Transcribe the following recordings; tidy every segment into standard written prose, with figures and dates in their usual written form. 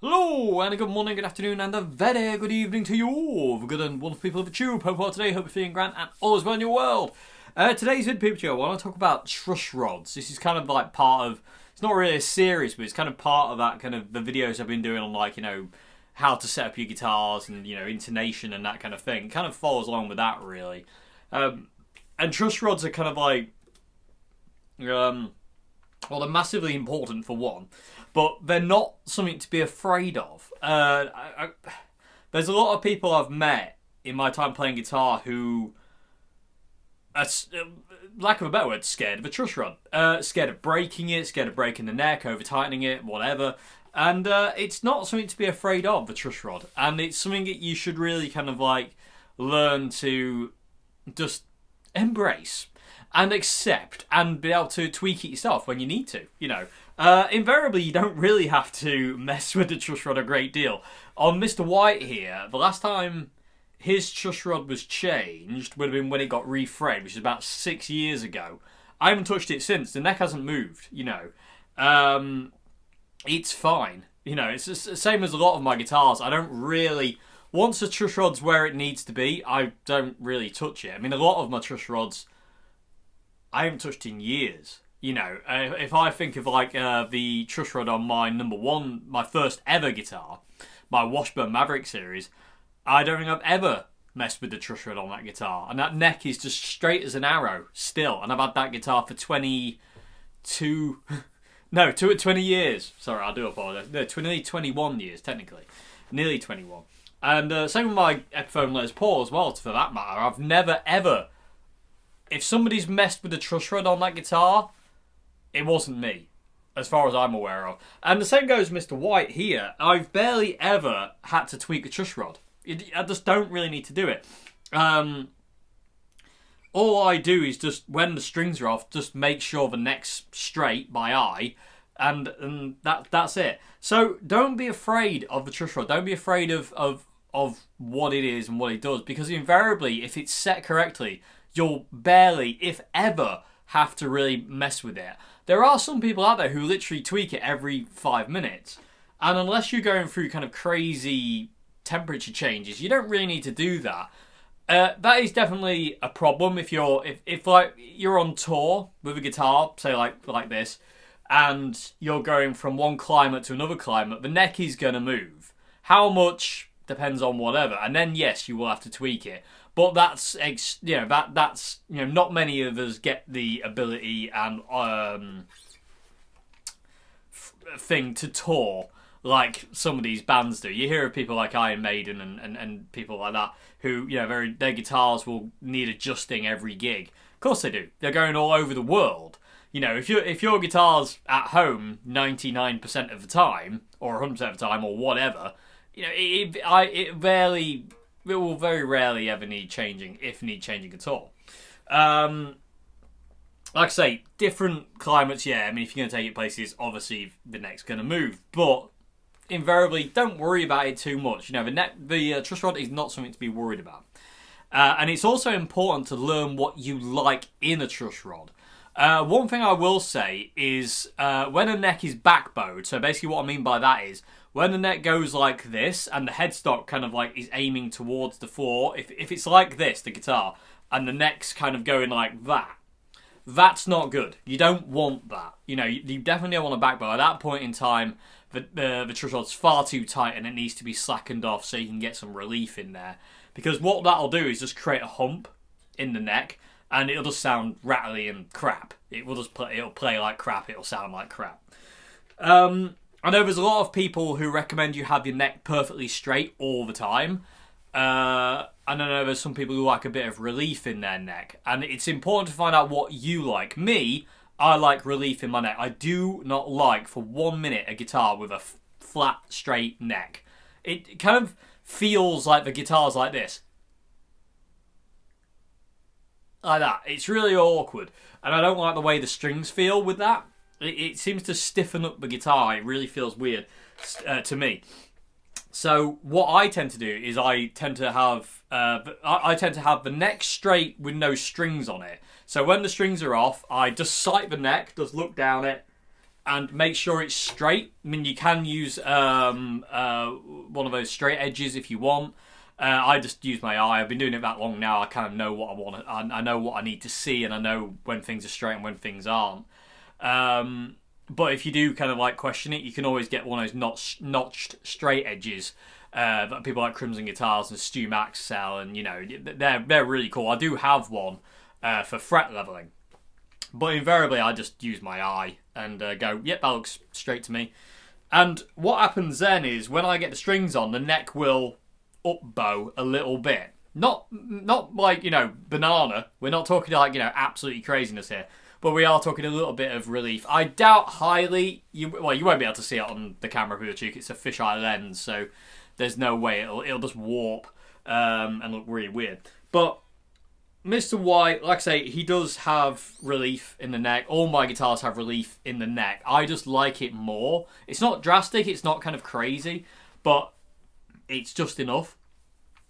Hello, and a good morning, good afternoon, and a very good evening to you all, the good and wonderful people of the tube. Hope for today, hope you're feeling grand, and all is well in your world. Today's video, I want to talk about truss rods. This is kind of like part of, it's not really a series, but it's kind of part of that kind of the videos I've been doing on, like, you know, how to set up your guitars and, you know, intonation and that kind of thing. It kind of follows along with that, really. And truss rods are kind of like, well, they're massively important for one, but they're not something to be afraid of. There's a lot of people I've met in my time playing guitar who are, lack of a better word, scared of a truss rod. Scared of breaking it, scared of breaking the neck, over-tightening it, whatever. And it's not something to be afraid of, the truss rod. And it's something that you should really kind of like learn to just embrace and accept and be able to tweak it yourself when you need to, you know. Invariably, you don't really have to mess with the truss rod a great deal. On Mr. White here, the last time his truss rod was changed would have been when it got reframed, which is about 6 years ago. I haven't touched it since. The neck hasn't moved, you know. It's fine. You know, it's the same as a lot of my guitars. I don't really... Once the truss rod's where it needs to be, I don't really touch it. I mean, a lot of my truss rods I haven't touched in years. You know, if I think of like the truss rod on my my first ever guitar, my Washburn Maverick series, I don't think I've ever messed with the truss rod on that guitar. And that neck is just straight as an arrow still. And I've had that guitar for 20 years. Sorry, I do apologise. No, 21 years, technically. Nearly 21. And same with my Epiphone Les Paul as well, for that matter. I've never, ever... If somebody's messed with the truss rod on that guitar, it wasn't me, as far as I'm aware of. And the same goes Mr. White here. I've barely ever had to tweak a truss rod. I just don't really need to do it. All I do is just, when the strings are off, just make sure the neck's straight by eye, and that's it. So don't be afraid of the truss rod. Don't be afraid of what it is and what it does, because invariably, if it's set correctly, you'll barely, if ever, have to really mess with it. There are some people out there who literally tweak it every 5 minutes. And unless you're going through kind of crazy temperature changes, you don't really need to do that. That is definitely a problem if if like you're on tour with a guitar, say like this, and you're going from one climate to another climate, the neck is going to move. How much depends on whatever. And then yes, you will have to tweak it. But that's not many of us get the ability and thing to tour like some of these bands do. You hear of people like Iron Maiden and people like that who, you know, their guitars will need adjusting every gig. Of course they do. They're going all over the world. You know, if your guitar's at home 99% of the time or 100% of the time or whatever, you know, it will very rarely ever need changing, if need changing at all. Like I say, different climates, yeah. I mean, if you're going to take it places, obviously the neck's going to move. But invariably, don't worry about it too much. You know, the truss rod is not something to be worried about. And it's also important to learn what you like in a truss rod. One thing I will say is when a neck is backbowed, so basically what I mean by that is, when the neck goes like this and the headstock kind of like is aiming towards the floor, if it's like this, the guitar, and the neck's kind of going like that, that's not good. You don't want that. You know, you definitely don't want a backbow. At that point in time, the truss rod's far too tight and it needs to be slackened off so you can get some relief in there. Because what that'll do is just create a hump in the neck and it'll just sound rattly and crap. It'll play like crap, it'll sound like crap. I know there's a lot of people who recommend you have your neck perfectly straight all the time. And I know there's some people who like a bit of relief in their neck. And it's important to find out what you like. Me, I like relief in my neck. I do not like, for 1 minute, a guitar with a flat, straight neck. It kind of feels like the guitar's like this. Like that. It's really awkward. And I don't like the way the strings feel with that. It seems to stiffen up the guitar. It really feels weird to me. So what I tend to do is I tend to have the neck straight with no strings on it. So when the strings are off, I just sight the neck, just look down it, and make sure it's straight. I mean, you can use one of those straight edges if you want. I just use my eye. I've been doing it that long now. I kind of know what I want. I know what I need to see, and I know when things are straight and when things aren't. But if you do kind of like question it, you can always get one of those notched straight edges that people like Crimson Guitars and Stu Max sell, and you know they're really cool. I do have one for fret leveling, but invariably I just use my eye and go, yep, that looks straight to me. And what happens then is when I get the strings on, the neck will upbow a little bit. Not like, you know, banana. We're not talking like, you know, absolutely craziness here. But we are talking a little bit of relief. I doubt highly, you won't be able to see it on the camera, Pudachuke. It's a fisheye lens, so there's no way it'll just warp and look really weird. But Mr. White, like I say, he does have relief in the neck. All my guitars have relief in the neck. I just like it more. It's not drastic, it's not kind of crazy, but it's just enough.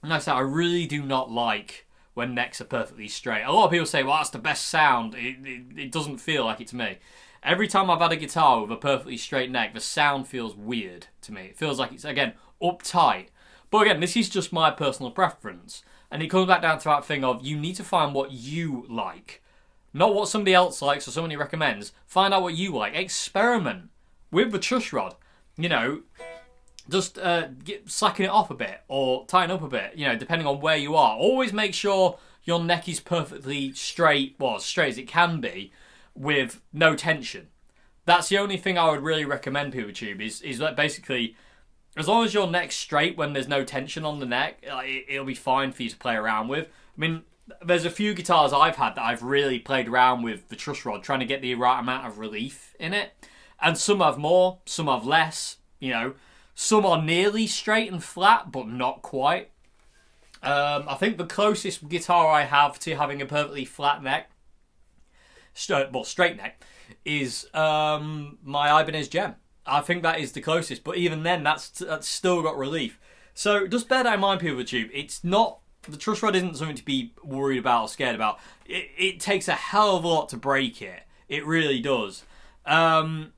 And like I said, I really do not like when necks are perfectly straight. A lot of people say, well, that's the best sound. It doesn't feel like it to me. Every time I've had a guitar with a perfectly straight neck, the sound feels weird to me. It feels like it's, again, uptight. But again, this is just my personal preference. And it comes back down to that thing of you need to find what you like. Not what somebody else likes or somebody recommends. Find out what you like. Experiment with the truss rod. You know, just slacken it off a bit or tighten up a bit, you know, depending on where you are. Always make sure your neck is perfectly straight, well, as straight as it can be, with no tension. That's the only thing I would really recommend, PeopleTube, is that basically, as long as your neck's straight when there's no tension on the neck, it'll be fine for you to play around with. I mean, there's a few guitars I've had that I've really played around with the truss rod, trying to get the right amount of relief in it. And some have more, some have less, you know. Some are nearly straight and flat, but not quite. I think the closest guitar I have to having a perfectly flat neck, straight neck, is my Ibanez Gem. I think that is the closest, but even then, that's still got relief. So just bear that in mind, PeopleTube. It's not, the truss rod isn't something to be worried about or scared about. It takes a hell of a lot to break it. It really does. And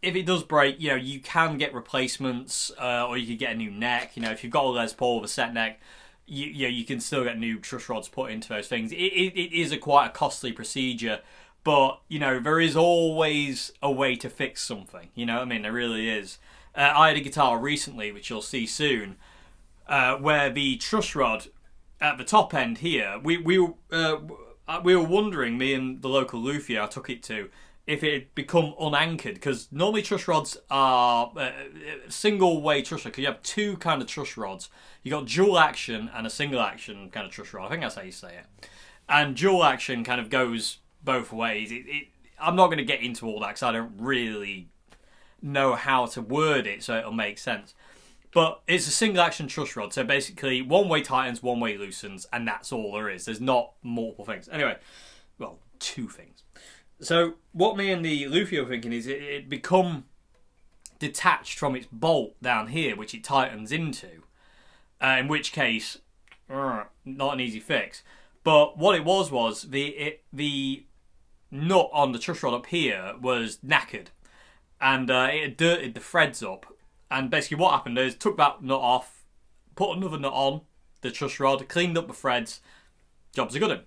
if it does break, you know, you can get replacements, or you could get a new neck. You know, if you've got a Les Paul with a set neck, you can still get new truss rods put into those things. It is quite a costly procedure, but, you know, there is always a way to fix something. You know what I mean? There really is. I had a guitar recently, which you'll see soon, where the truss rod at the top end here, we were wondering, me and the local luthier I took it to, if it had become unanchored, because normally truss rods are single-way truss rods, because you have two kind of truss rods. You got dual action and a single action kind of truss rod. I think that's how you say it. And dual action kind of goes both ways. I'm not going to get into all that because I don't really know how to word it so it'll make sense. But it's a single action truss rod, so basically one way tightens, one way loosens, and that's all there is. There's not multiple things. Anyway, well, two things. So what me and the luthier were thinking is it become detached from its bolt down here, which it tightens into. In which case, not an easy fix. But what it was the nut on the truss rod up here was knackered, and it had dirted the threads up. And basically, what happened is took that nut off, put another nut on the truss rod, cleaned up the threads. Job's a good one.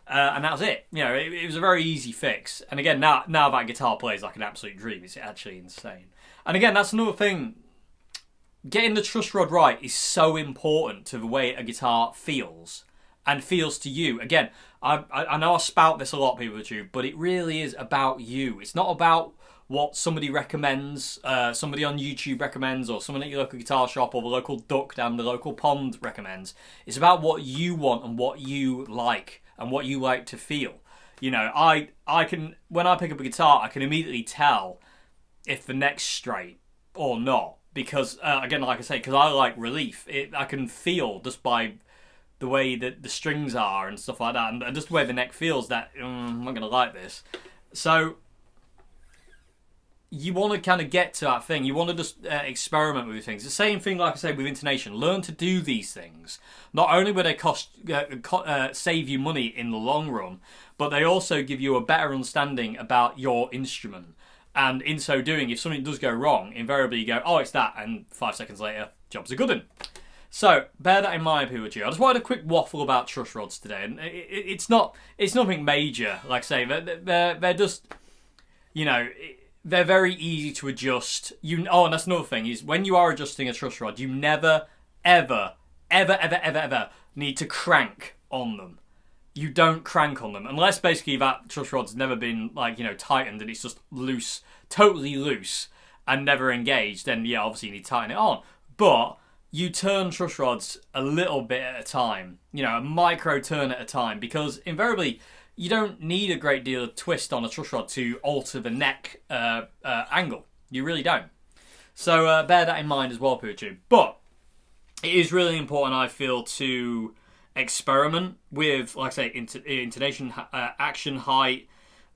And that was it. You know, it was a very easy fix. And again, now that guitar plays like an absolute dream. It's actually insane. And again, that's another thing. Getting the truss rod right is so important to the way a guitar feels. And feels to you. Again, I know I spout this a lot, PeopleTube, but it really is about you. It's not about what somebody recommends, somebody on YouTube recommends, or someone at your local guitar shop, or the local duck down the local pond recommends. It's about what you want and what you like. And what you like to feel. You know, I can, when I pick up a guitar, I can immediately tell if the neck's straight or not. Because, again, like I say, because I like relief. I can feel just by the way that the strings are and stuff like that. And just the way the neck feels that, I'm not going to like this. So, you want to kind of get to that thing. You want to just experiment with things. The same thing, like I say, with intonation. Learn to do these things. Not only will they save you money in the long run, but they also give you a better understanding about your instrument. And in so doing, if something does go wrong, invariably you go, oh, it's that, and 5 seconds later, job's a good one. So, bear that in mind, people. I just wanted a quick waffle about truss rods today, and it's nothing major. Like I say, they're just, you know, they're very easy to adjust. Oh, and that's another thing, is when you are adjusting a truss rod, you never, ever need to crank on them. You don't crank on them, unless basically that truss rod's never been, like, you know, tightened and it's just loose, totally loose, and never engaged, then yeah, obviously you need to tighten it on. But you turn truss rods a little bit at a time, you know, a micro turn at a time, because invariably you don't need a great deal of twist on a truss rod to alter the neck angle. You really don't. So bear that in mind as well, Poochu. But it is really important, I feel, to experiment with, like I say, intonation, action height,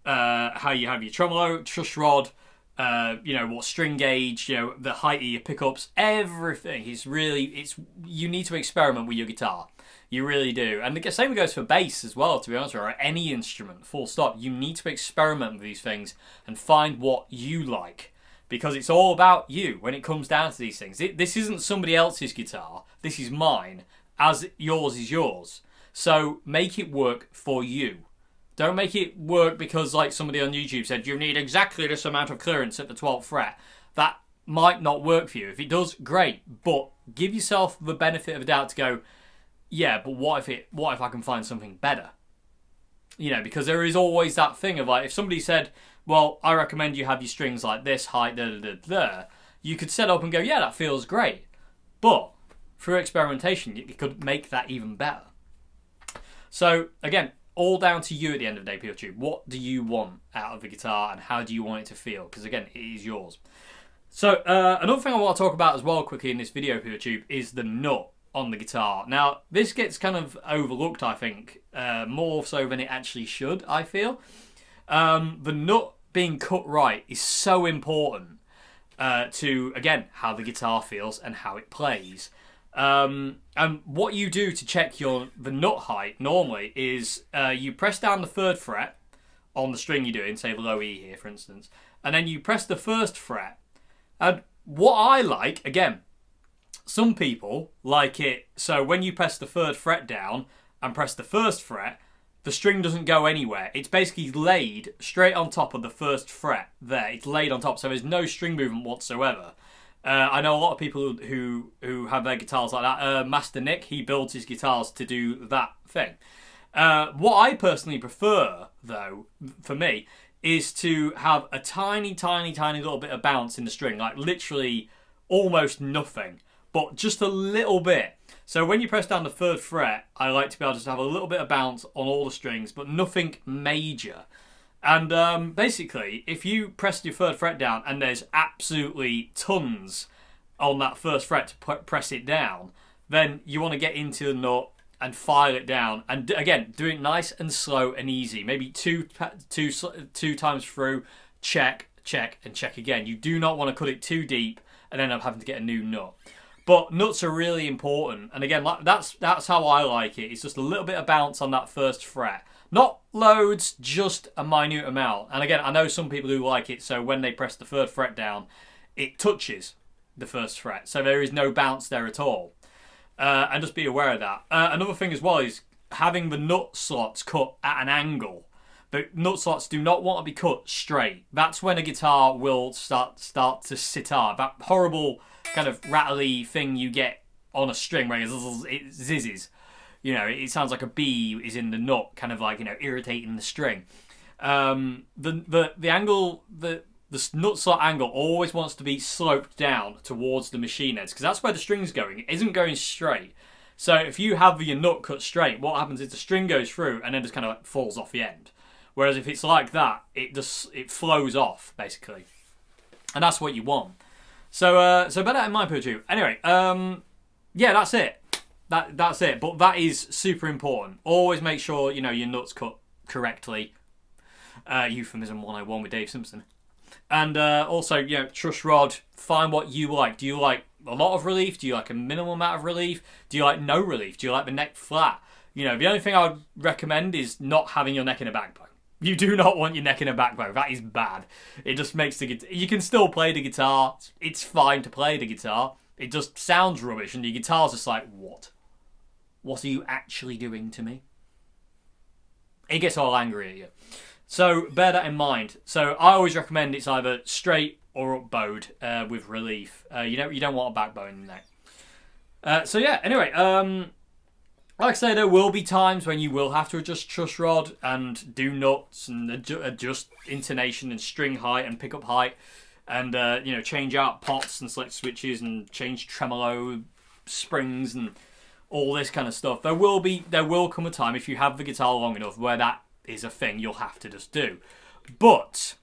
how you have your tremolo, truss rod, you know, what string gauge, you know, the height of your pickups, everything. You need to experiment with your guitar. You really do. And the same goes for bass as well, to be honest, or any instrument, full stop. You need to experiment with these things and find what you like. Because it's all about you when it comes down to these things. This isn't somebody else's guitar. This is mine, as yours is yours. So make it work for you. Don't make it work because, like, somebody on YouTube said, you need exactly this amount of clearance at the 12th fret. That might not work for you. If it does, great. But give yourself the benefit of the doubt to go, yeah, but what if I can find something better? You know, because there is always that thing of, like, if somebody said, well, I recommend you have your strings like this height, you could set up and go, yeah, that feels great. But through experimentation, you could make that even better. So, again, all down to you at the end of the day, Pikachu. What do you want out of the guitar, and how do you want it to feel? Because, again, it is yours. So, another thing I want to talk about as well quickly in this video, Pikachu, is the nut on the guitar. Now, this gets kind of overlooked, I think, more so than it actually should, I feel. The nut being cut right is so important to, again, how the guitar feels and how it plays. And what you do to check the nut height normally is you press down the 3rd fret on the string you're doing, say the low E here, for instance, and then you press the 1st fret. And what I like, again, some people like it so when you press the 3rd fret down and press the 1st fret, the string doesn't go anywhere. It's basically laid straight on top of the 1st fret there. It's laid on top, so there's no string movement whatsoever. I know a lot of people who have their guitars like that. Master Nick, he builds his guitars to do that thing. What I personally prefer, though, for me, is to have a tiny little bit of bounce in the string, like literally almost nothing, but just a little bit. So when you press down the 3rd fret, I like to be able to just have a little bit of bounce on all the strings, but nothing major. And basically, if you press your 3rd fret down and there's absolutely tons on that 1st fret to press it down, then you want to get into the nut and file it down. And again, do it nice and slow and easy. Maybe two times through, check, and check again. You do not want to cut it too deep and end up having to get a new nut. But nuts are really important, and again, that's how I like it. It's just a little bit of bounce on that 1st fret. Not loads, just a minute amount. And again, I know some people who like it, so when they press the 3rd fret down, it touches the 1st fret. So there is no bounce there at all. And just be aware of that. Another thing as well is having the nut slots cut at an angle. The nut slots do not want to be cut straight. That's when a guitar will start to sitar. That horrible kind of rattly thing you get on a string where it zizzes. You know, it sounds like a bee is in the nut, kind of like, you know, irritating the string. The angle, the nut slot angle always wants to be sloped down towards the machine heads, because that's where the string's going. It isn't going straight. So if you have your nut cut straight, what happens is the string goes through and then just kind of falls off the end. Whereas if it's like that, it flows off, basically. And that's what you want. So bear that in mind, Poochu. Anyway, yeah, that's it. That's it. But that is super important. Always make sure, you know, your nuts cut correctly. Euphemism 101 with Dave Simpson. And also, you know, truss rod, find what you like. Do you like a lot of relief? Do you like a minimal amount of relief? Do you like no relief? Do you like the neck flat? You know, the only thing I would recommend is not having your neck in a backbone. You do not want your neck and a backbone. That is bad. It just makes the guitar... You can still play the guitar. It's fine to play the guitar. It just sounds rubbish, and your guitar's just like, what? What are you actually doing to me? It gets all angry at you. So bear that in mind. So I always recommend it's either straight or up bowed with relief. You don't want a backbone in the neck. So yeah, anyway, like I say, there will be times when you will have to adjust truss rod and do nuts and adjust intonation and string height and pickup height, and change out pots and select switches and change tremolo springs and all this kind of stuff. There will come a time, if you have the guitar long enough, where that is a thing you'll have to just do. But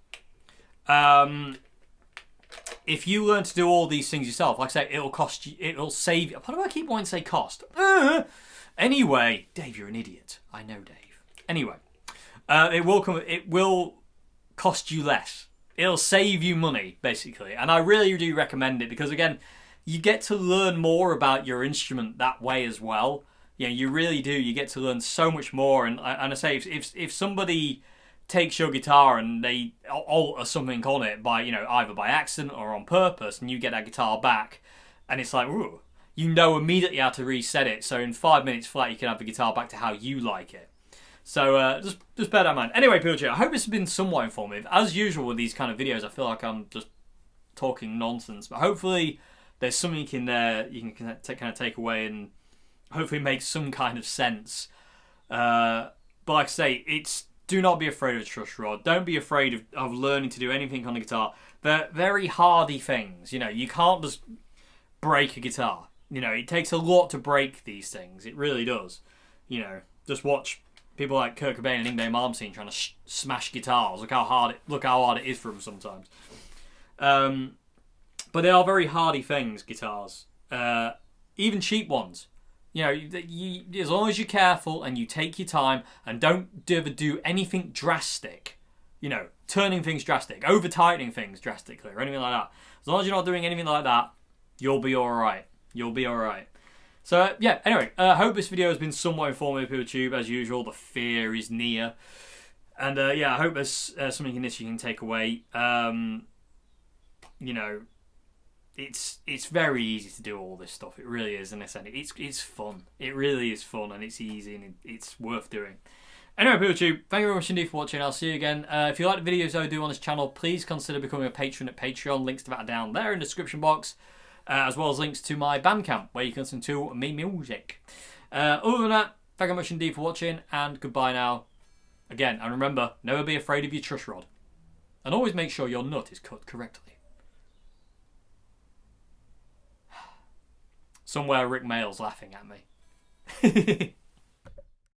if you learn to do all these things yourself, like I say, it'll cost you, it'll save you. Why do I keep wanting to say cost? Anyway, Dave, you're an idiot. I know, Dave. Anyway, it will cost you less. It'll save you money, basically. And I really do recommend it because, again, you get to learn more about your instrument that way as well. You really do. You get to learn so much more. And I say, if somebody takes your guitar and they alter something on it by, either by accident or on purpose, and you get that guitar back, and it's like, ooh, you know immediately how to reset it. So in 5 minutes flat, you can have the guitar back to how you like it. So just bear that in mind. Anyway, people, I hope this has been somewhat informative. As usual with these kind of videos, I feel like I'm just talking nonsense. But hopefully there's something in there you can kind of take away and hopefully make some kind of sense. But like I say, do not be afraid of a truss rod. Don't be afraid of learning to do anything on the guitar. They're very hardy things. You can't just break a guitar. It takes a lot to break these things. It really does. Just watch people like Kurt Cobain and Yngwie Malmsteen trying to smash guitars. Look how hard it is for them sometimes. But they are very hardy things, guitars. Even cheap ones. As long as you're careful and you take your time and don't ever do anything drastic. Turning things drastic, over tightening things drastically, or anything like that. As long as you're not doing anything like that, you'll be alright. You'll be alright. So, yeah, anyway, I hope this video has been somewhat informative, YouTube. As usual, the fear is near. And, I hope there's something in this you can take away. It's very easy to do all this stuff. It really is, and it's fun. It really is fun, and it's easy, and it's worth doing. Anyway, YouTube, thank you very much indeed for watching. I'll see you again. If you like the videos I do on this channel, please consider becoming a patron at Patreon. Links to that are down there in the description box. As well as links to my Bandcamp, where you can listen to me music. Other than that, thank you very much indeed for watching, and goodbye now. Again, and remember, never be afraid of your truss rod. And always make sure your nut is cut correctly. Somewhere Rick Mail's laughing at me.